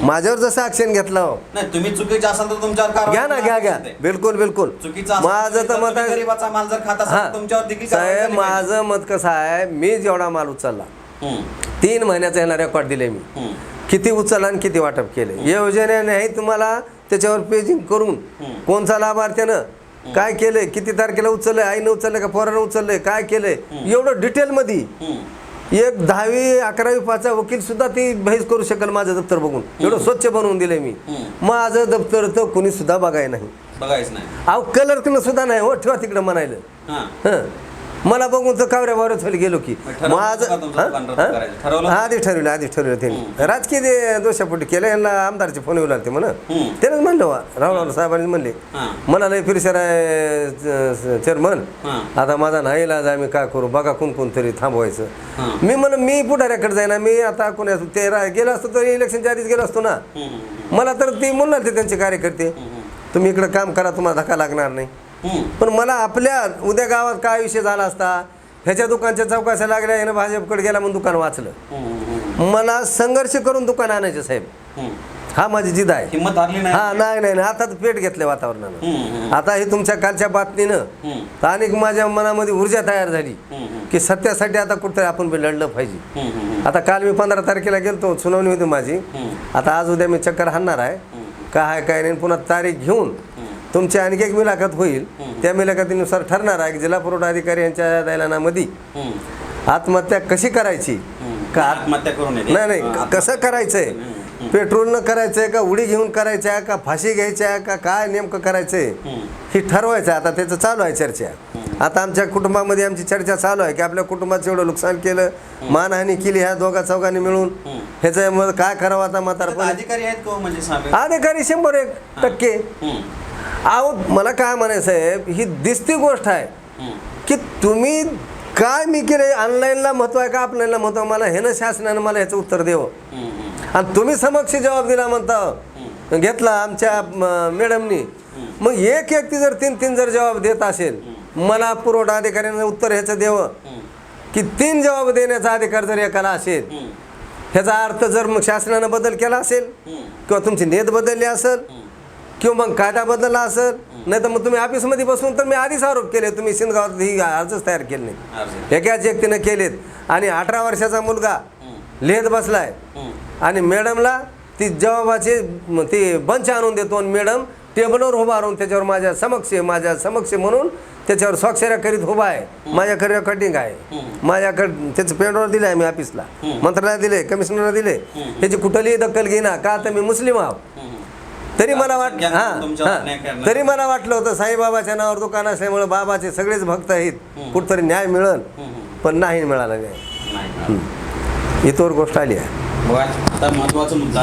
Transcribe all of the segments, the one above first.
माझ्यावर जसं ऍक्शन घेतलं नाही, तुम्ही चुकीचे असाल तर तुमच्यावर कारवाई घ्या ना, घ्या बिलकुल बिलकुल. चुकीचं असेल माझं तर मत आहे, गरीबाचा माल जर खात असाल तर तुमच्यावर देखील कारवाई साहेब झाली पाहिजे. माझं मत कसं आहे, मी जेवढा माल उचलला 3 महिन्याचा ह्याला रेकॉर्ड दिले मी, किती उचलला आणि किती वाटप केले योजनेने तुम्हाला त्याच्यावर पेजिंग करून कोणचा लाभार्थ्यानं काय केलंय, किती तारखेला उचललंय, आईनं उचललंय का पोरानं उचललंय, काय केलंय एवढं डिटेलमध्ये. एक 10वी 11वी 5चा वकील सुद्धा ती बहस करू शकेल माझं दप्तर बघून, एवढं स्वच्छ बनवून दिलंय मी. माझं दप्तर तर कोणी सुद्धा बघाय नाही, बघायच नाही. अहो कलर सुद्धा नाही हो, ठेवा तिकडं म्हणायला. मला बघून तर कावऱ्या बावऱ्या गेलो की माझं आधी ठरवलं त्यांनी राजकीय ते दोषापोटी केलं. यांना आमदारचे फोन येऊ लागते म्हणा, त्यानंच म्हणलं रावळ साहेबांनी म्हणले मला लय फिरशेर आहे चेअरमन, आता माझा नाही इलाज, आम्ही काय करू बघा कोणतरी थांबवायचं. मी म्हणून मी पुढाऱ्याकडे जाईना, मी आता कोणा ते गेलो असतो तर इलेक्शनच्या आधीच गेलो असतो ना. मला तर ते म्हणणार ते त्यांचे कार्यकर्ते तुम्ही इकडं काम करा, तुम्हाला धक्का लागणार नाही. पण मला आपल्या उद्या गावात काय विषय झाला असता, ह्याच्या दुकानच्या चौकाशा लागल्या, ह्यानं भाजपकडे गेला म्हणून दुकान वाचलं. मला संघर्ष करून दुकान आणायचे साहेब, हा माझी जिद आहे. हिंमत हारली नाही. हा नाही आता तर पेट घेतलं वातावरणानं. आता हे तुमच्या कालच्या बातमीनं अनेक माझ्या मनामध्ये ऊर्जा तयार झाली की सत्यासाठी आता कुठतरी आपण लढलं पाहिजे. आता काल मी 15 तारखेला गेलतो, सुनावणी होती माझी. आता आज उद्या मी चक्कर हाणणार आहे काय नाही. पुन्हा तारीख घेऊन तुमची आणखी एक मुलाखत होईल, त्या मुलाखतीनुसार ठरणार आहे की जिल्हा पुरवठा अधिकारी यांच्या दैलानामध्ये आत्महत्या कशी करायची का आत्महत्या करून नाही कसं करायचंय, पेट्रोलनं करायचंय का उडी घेऊन करायचं आहे का फाशी घ्यायची आहे का काय नेमकं करायचंय हे ठरवायचं. आता त्याचं चालू आहे चर्चा. आता आमच्या कुटुंबामध्ये आमची चर्चा चालू आहे की आपल्या कुटुंबाचं एवढं नुकसान केलं, मानहानी केली ह्या दोघा चौघांनी मिळून, ह्याच्यामुळे काय करावं आता म्हातारपण. अधिकारी आहेत का म्हणजे अधिकारी 100% अहो मला काय म्हणायचं साहेब, ही दिसती गोष्ट आहे की तुम्ही काय मी केले, ऑनलाईनला महत्व आहे का ऑफलाईनला महत्व आहे, मला हे ना शासनानं मला ह्याचं उत्तर द्यावं. आणि तुम्ही समक्ष जबाब दिला म्हणता घेतला आमच्या मॅडमनी, मग एक व्यक्ती जर 3 जर जबाब देत असेल, मला पुरवठा अधिकाऱ्यांना उत्तर ह्याचं द्यावं की 3 जबाब देण्याचा अधिकार जर एकाला असेल, ह्याचा अर्थ जर मग शासनानं बदल केला असेल किंवा तुमची नेत बदलली असेल किंवा मग कायदा बदलला असेल, नाही तर मग तुम्ही ऑफिसमध्ये बसून तर मी आधीच आरोप केले, तुम्ही सिंधगावात ही अर्जच तयार केले नाही, एकाच व्यक्तीनं केलेत. आणि 18 वर्षाचा मुलगा लिहित बसलाय आणि मॅडमला ती जबाबाचे ती बंच आणून देतो आणि मॅडम टेबलवर उभा राहून त्याच्यावर माझ्या समक्ष म्हणून त्याच्यावर स्वाक्षऱ्या करीत उभा आहे. माझ्याकडे रेकॉर्डिंग आहे, माझ्याकडे त्याचं पेडवर दिलं आहे, मी ऑफिसला मंत्रालयात दिले, कमिशनरला दिले, ह्याची कुठलीही दखल घेईना का तर मी मुस्लिम आहो. तरी मला तरी मला वाटलं होतं साईबाबाच्या नावावर दुकान असल्यामुळे बाबाचे सगळेच भक्त आहेत, कुठतरी न्याय मिळेल, पण नाही मिळाला न्याय. इथवर गोष्ट आली आहे. आता महत्त्वाचा मुद्दा,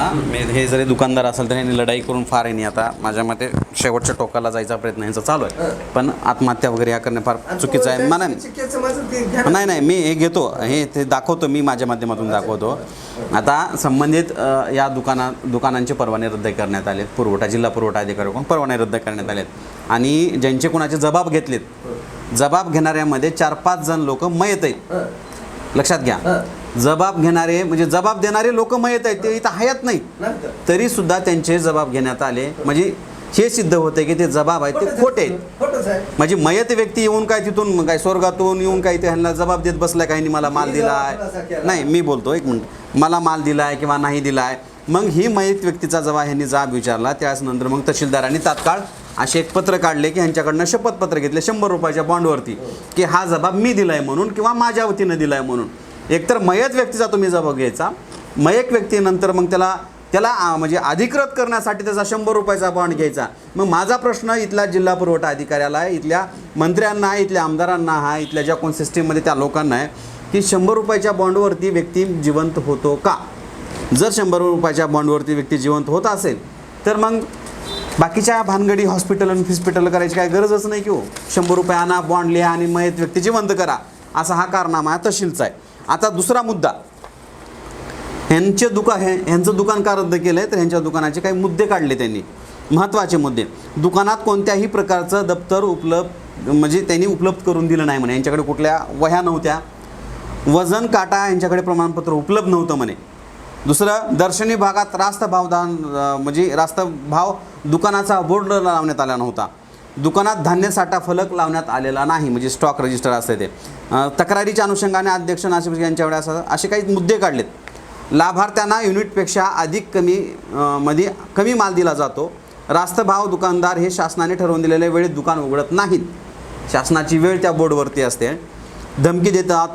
हे जरी दुकानदार असेल तर यांनी लढाई करून फार यांनी आता माझ्या मते शेवटच्या टोकाला जायचा प्रयत्न यांचा चालू आहे. पण आत्महत्या वगैरे या करणं फार चुकीचं आहे. नाही मी हे घेतो, हे ते दाखवतो, मी माझ्या माध्यमातून दाखवतो. आता संबंधित या दुकानांचे परवाने रद्द करण्यात आलेत, जिल्हा पुरवठा अधिकाऱ्याकडून परवाने रद्द करण्यात आलेत. आणि ज्यांचे कोणाचे जबाब घेतलेत, जबाब घेणाऱ्यामध्ये 4-5 जण लोक मयत आहेत, लक्षात घ्या. जबाब घेणारे म्हणजे जबाब देणारे लोक मयत आहेत, ते इथं हयात नाही, तरी सुद्धा त्यांचे जबाब घेण्यात आले. म्हणजे हे सिद्ध होते की ते जबाब आहेत ते खोटे आहेत. म्हणजे मयत व्यक्ती येऊन काय तिथून काय स्वर्गातून येऊन काय ते ह्यांना जबाब देत बसलाय, काहींनी मला माल दिलाय, नाही मी बोलतो एक मिनिट, मला माल दिलाय किंवा नाही दिलाय. मग ही मयत व्यक्तीचा जेव्हा ह्यांनी जाब विचारला, त्यानंतर मग तहसीलदारांनी तात्काळ असे एक पत्र काढले की ह्यांच्याकडनं शपथपत्र घेतले 100 रुपयाच्या बॉन्डवरती की हा जबाब मी दिलाय म्हणून किंवा माझ्या वतीनं दिलाय म्हणून. एकतर मयत व्यक्तीचा तुम्ही जबाब घ्यायचा, मयत व्यक्तीनंतर मग त्याला म्हणजे अधिकृत करण्यासाठी त्याचा 100 रुपयाचा बॉन्ड घ्यायचा. मग माझा प्रश्न इथला जिल्हा पुरवठा अधिकाऱ्याला आहे, इथल्या मंत्र्यांना, इथल्या आमदारांना, हा इथल्या ज्या कोण सिस्टीममध्ये त्या लोकांना आहे की 100 रुपयाच्या बॉन्डवरती व्यक्ती जिवंत होतो का? जर 100 रुपयाच्या बॉन्डवरती व्यक्ती जिवंत होत असेल तर मग बाकीच्या भानगडी हॉस्पिटल करायची काय गरजच नाही की हो. 100 रुपये आणा, बॉन्ड लिहा आणि मयत व्यक्ती जिवंत करा, असा हा कारनामा तहसीलचा आहे. आता दुसरा मुद्दा, ह्यांचं दुकान का रद्द केलं आहे तर ह्यांच्या दुकानाचे काही मुद्दे काढले त्यांनी, महत्त्वाचे मुद्दे. दुकानात कोणत्याही प्रकारचं दप्तर म्हणजे त्यांनी उपलब्ध करून दिलं नाही म्हणे, यांच्याकडे कुठल्या वह्या नव्हत्या, वजन काटा यांच्याकडे प्रमाणपत्र उपलब्ध नव्हतं म्हणे. दुसरं, दर्शनी भागात रास्त भावदान म्हणजे रास्त भाव दुकानाचा बोर्ड लावण्यात आला नव्हता. दुकानात धान्य साठा फलक लावण्यात आलेला नाही, म्हणजे स्टॉक रजिस्टर असते ते. तक्रारीच्या अनुषंगाने अध्यक्ष नाशिक यांच्या वेळेस असे काही मुद्दे काढलेत. लाभार्थ्यांना युनिटपेक्षा अधिक मध्ये कमी माल दिला जातो. रास्त भाव दुकानदार हे शासनाने ठरवून दिलेल्या वेळेत दुकान उघडत नाहीत. शासनाची वेळ त्या बोर्डवरती असते. धमकी देतात,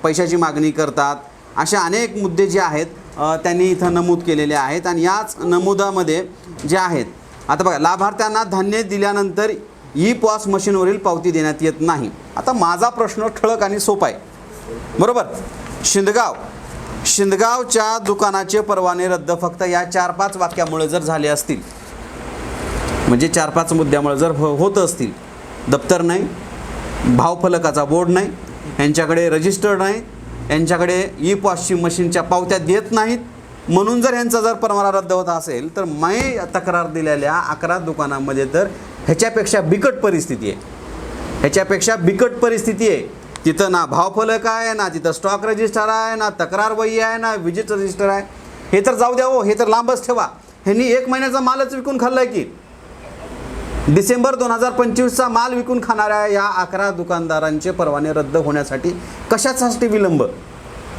पैशाची मागणी करतात, अशा अनेक मुद्दे जे आहेत त्यांनी इथं नमूद केलेले आहेत. आणि याच नमुदामध्ये जे आहेत, आता बघा, लाभार्थ्यांना धान्य दिल्यानंतर ई-पॉस मशीनवरील पावती देण्यात येत नाही. आता माझा प्रश्न ठळक आणि सोपा आहे, बरोबर. शिंदगावच्या दुकानाचे परवाने रद्द फक्त या 4-5 वाक्यामुळे जर झाले असतील, म्हणजे 4-5 मुद्द्यामुळे जर होत असतील, दप्तर नाही, भावफलकाचा बोर्ड नाही, यांच्याकडे रजिस्टर नाही, यांच्याकडे ई-पॉसची मशीनच्या पावत्या देत नाहीत, म्हणून जर यांचा जर परवाना रद्द होत असेल, तर मी तक्रार दिलेल्या 11 दुकानांमध्ये तर ह्याच्यापेक्षा बिकट परिस्थिती आहे. तिथं ना भावफलक आहे, ना तिथं स्टॉक रजिस्टर आहे, ना तक्रार वही आहे, ना विजिट रजिस्टर आहे. हे तर जाऊ द्या हो, हे तर लांबच ठेवा. ह्यांनी 1 महिन्याचा मालच विकून खाल्लाय की. डिसेंबर 2025चा माल विकून खाणाऱ्या या 11 दुकानदारांचे परवाने रद्द होण्यासाठी कशासाठी विलंब?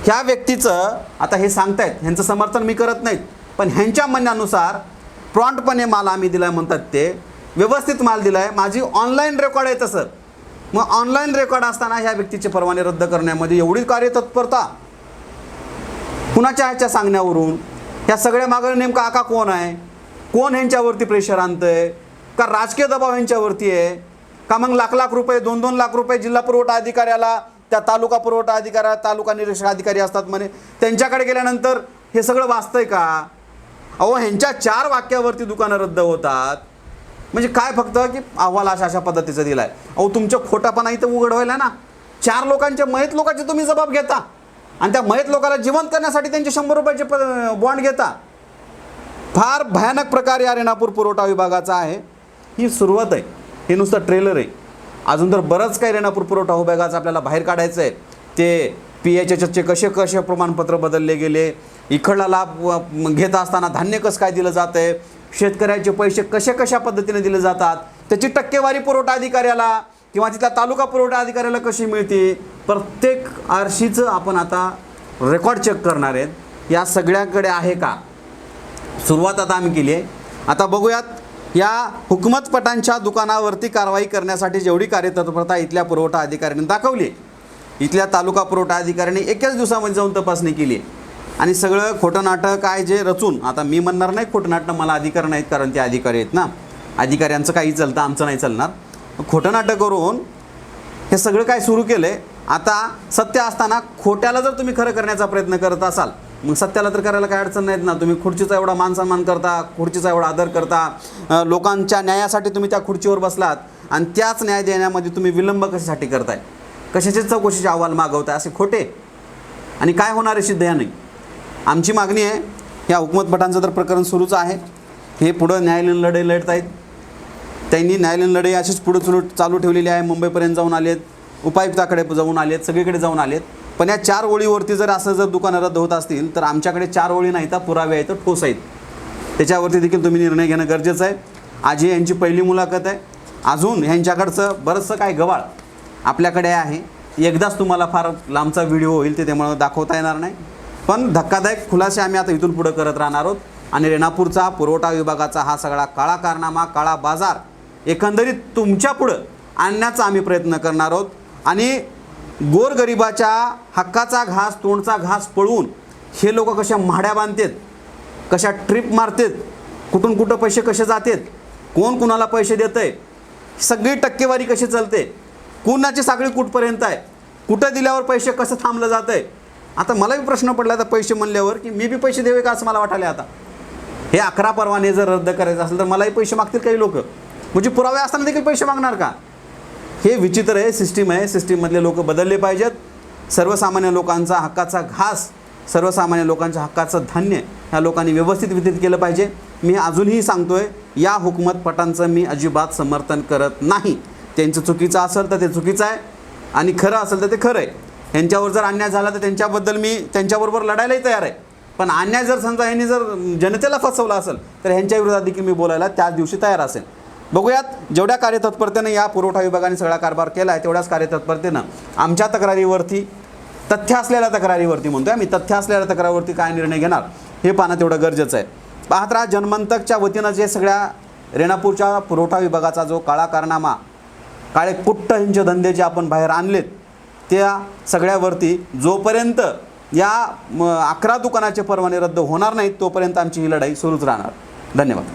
ह्या व्यक्तीचं आता हे सांगतायत, ह्यांचं समर्थन मी करत नाहीत, पण ह्यांच्या म्हणण्यानुसार प्रॉन्टपणे माल आम्ही दिला म्हणतात, ते व्यवस्थित माल दिला आहे, माझी ऑनलाईन रेकॉर्ड आहे तसं. मग ऑनलाईन रेकॉर्ड असताना ह्या व्यक्तीचे परवाने रद्द करण्यामध्ये एवढी कार्यतत्परता कुणाच्या ह्याच्या सांगण्यावरून? ह्या सगळ्या मागं नेमका आका कोण आहे? कोण ह्यांच्यावरती प्रेशर आणतंय? का राजकीय दबाव यांच्यावरती आहे? का मग लाख रुपये, 2-2 लाख रुपये जिल्हा पुरवठा अधिकाऱ्याला, त्या तालुका पुरवठा अधिकाऱ्या, तालुका निरीक्षक अधिकारी असतात म्हणे, त्यांच्याकडे गेल्यानंतर हे सगळं वाचतंय का? अहो, ह्यांच्या 4 वाक्यावरती दुकानं रद्द होतात, म्हणजे काय फक्त की अहवाल अशा पद्धतीचा दिलाय. अहो, तुमच्या खोटापणा इथं उघड व्हायला ना. 4 लोकांच्या, मयत लोकांचे तुम्ही जबाब घेता आणि त्या मयत लोकांना जिवंत करण्यासाठी त्यांचे 100 रुपयाचे बॉन्ड घेता. फार भयानक प्रकार या रेणापूर पुरवठा विभागाचा आहे. ही सुरुवात आहे, हे नुसतं ट्रेलर आहे. अजून तर बरंच काही रेणापूर पुरवठा विभागाचं आपल्याला बाहेर काढायचं आहे. ते PHHचे कसे प्रमाणपत्र बदलले गेले, इकडला लाभ घेत असताना धान्य कसं काय दिलं जातं आहे, शेतकऱ्याचे पैसे कशा पद्धतीने दिले जातात, त्याची टक्केवारी पुरवठा अधिकाऱ्याला किंवा तिथल्या तालुका पुरवठा अधिकाऱ्याला कशी मिळते, प्रत्येक आरशीचं आपण आता रेकॉर्ड चेक करणार आहेत. या सगळ्याकडे आहे का? सुरुवात आता आम्ही केली आहे. आता बघूयात, या हुकमतपटांच्या दुकानावरती कारवाई करण्यासाठी जेवढी कार्यतत्परता इथल्या पुरवठा अधिकाऱ्यांनी दाखवली, इथल्या तालुका पुरवठा अधिकाऱ्यांनी 1 दिवसामध्ये जाऊन तपासणी केली आणि सगळं खोटं नाटक आहे जे रचून, आता मी म्हणणार नाही खोटं नाटक, मला अधिकार नाहीत, कारण ते अधिकारी आहेत ना, अधिकाऱ्यांचं काही चालतं, आमचं नाही चालणार. खोटं नाटक करून हे सगळं काय सुरू केलं आहे. आता सत्य असताना खोट्याला जर तुम्ही खरं करण्याचा प्रयत्न करत असाल, मग सत्याला तर करायला काही अडचण नाहीत ना. तुम्ही खुर्चीचा एवढा मानसन्मान करता, खुर्चीचा एवढा आदर करता, लोकांच्या न्यायासाठी तुम्ही त्या खुर्चीवर बसलात आणि त्याच न्याय देण्यामध्ये तुम्ही विलंब कशासाठी करताय? कशाचे चौकशीचे अहवाल मागवताय? असे खोटे. आणि काय होणार आहे सिद्ध? या नाही. आमची मागणी आहे, ह्या हुकमतपटांचं तर प्रकरण सुरूच आहे, हे पुढं न्यायालयीन लढाई लढत आहेत. त्यांनी न्यायालयीन लढाई अशीच पुढे चालू ठेवलेली आहे. मुंबईपर्यंत जाऊन आलेत, उपायुक्ताकडे जाऊन आलेत, सगळीकडे जाऊन आलेत. पण या 4 ओळीवरती जर असं जर दुकानं रद्द होत असतील, तर आमच्याकडे 4 ओळी नाही तर पुरावे आहेत, ठोस आहेत. त्याच्यावरती देखील तुम्ही निर्णय घेणं गरजेचं आहे. आज ही यांची पहिली मुलाखत आहे. अजून ह्यांच्याकडचं बरंचसं काय गवाळ आपल्याकडे आहे. एकदाच तुम्हाला फार लांबचा व्हिडिओ होईल, ते त्यामुळे दाखवता येणार नाही. पण धक्कादायक खुलासे आम्ही आता इथून पुढं करत राहणार आहोत. आणि रेणापूरचा पुरवठा विभागाचा हा सगळा काळा कारनामा, काळा बाजार एकंदरीत तुमच्या पुढं आणण्याचा आम्ही प्रयत्न करणार आहोत. आणि गोरगरिबाच्या हक्काचा घास, तोंडचा घास पळवून हे लोक कशा म्हाड्या बांधतात, कशा ट्रिप मारतात, कुठून कुठं पैसे कसे जातात, कोण कुणाला पैसे देतं आहे, सगळी टक्केवारी कशी चालते, कुणाची साखळी कुठपर्यंत आहे, कुठं दिल्यावर पैसे कसं थांबलं जातं आहे. आता मलाही प्रश्न पडला आता पैसे म्हणल्यावर की मी बी पैसे देवे का असं मला वाटायला. आता हे 11 परवाने जर रद्द करायचं असेल तर मलाही पैसे मागतील काही लोक, म्हणजे पुरावे असताना देखील पैसे मागणार का? हे विचित्र आहे, सिस्टीम आहे. सिस्टीममधले लोक बदलले पाहिजेत. सर्वसामान्य लोकांचा हक्काचा घास, सर्वसामान्य लोकांच्या हक्काचं धान्य ह्या लोकांनी व्यवस्थित वितरित केलं पाहिजे. मी अजूनही सांगतोय, या हुकमतपटांचं मी अजिबात समर्थन करत नाही. त्यांचं चुकीचं असेल तर ते चुकीचं आहे आणि खरं असेल तर ते खरं आहे. ह्यांच्यावर जर अन्याय झाला तर त्यांच्याबद्दल मी त्यांच्याबरोबर लढायलाही तयार आहे. पण अन्याय जर समजा ह्यांनी जर जनतेला फसवलं असेल तर ह्यांच्या विरोधात देखील मी बोलायला त्याच दिवशी तयार असेल. बघूयात जेवढ्या कार्यतत्परतेनं या पुरवठा विभागाने सगळा कारभार केला आहे तेवढ्याच कार्यतत्परतेनं आमच्या तक्रारीवरती, तथ्य असलेल्या तक्रारीवरती म्हणतोय आम्ही, तथ्य असलेल्या तक्रारीवरती काय निर्णय घेणार हे पाहणं तेवढं गरजेचं आहे. पाहत राहा जनमंतकच्या वतीनं जे सगळ्या रेणापूरच्या पुरवठा विभागाचा जो काळा कारनामा, काळे कुट्ट हिंचे धंदे जे आपण बाहेर आणलेत त्या सगळ्यावरती जोपर्यंत या 11 दुकानाचे परवाने रद्द होणार नाहीत तोपर्यंत आमची ही लढाई सुरूच राहणार. धन्यवाद.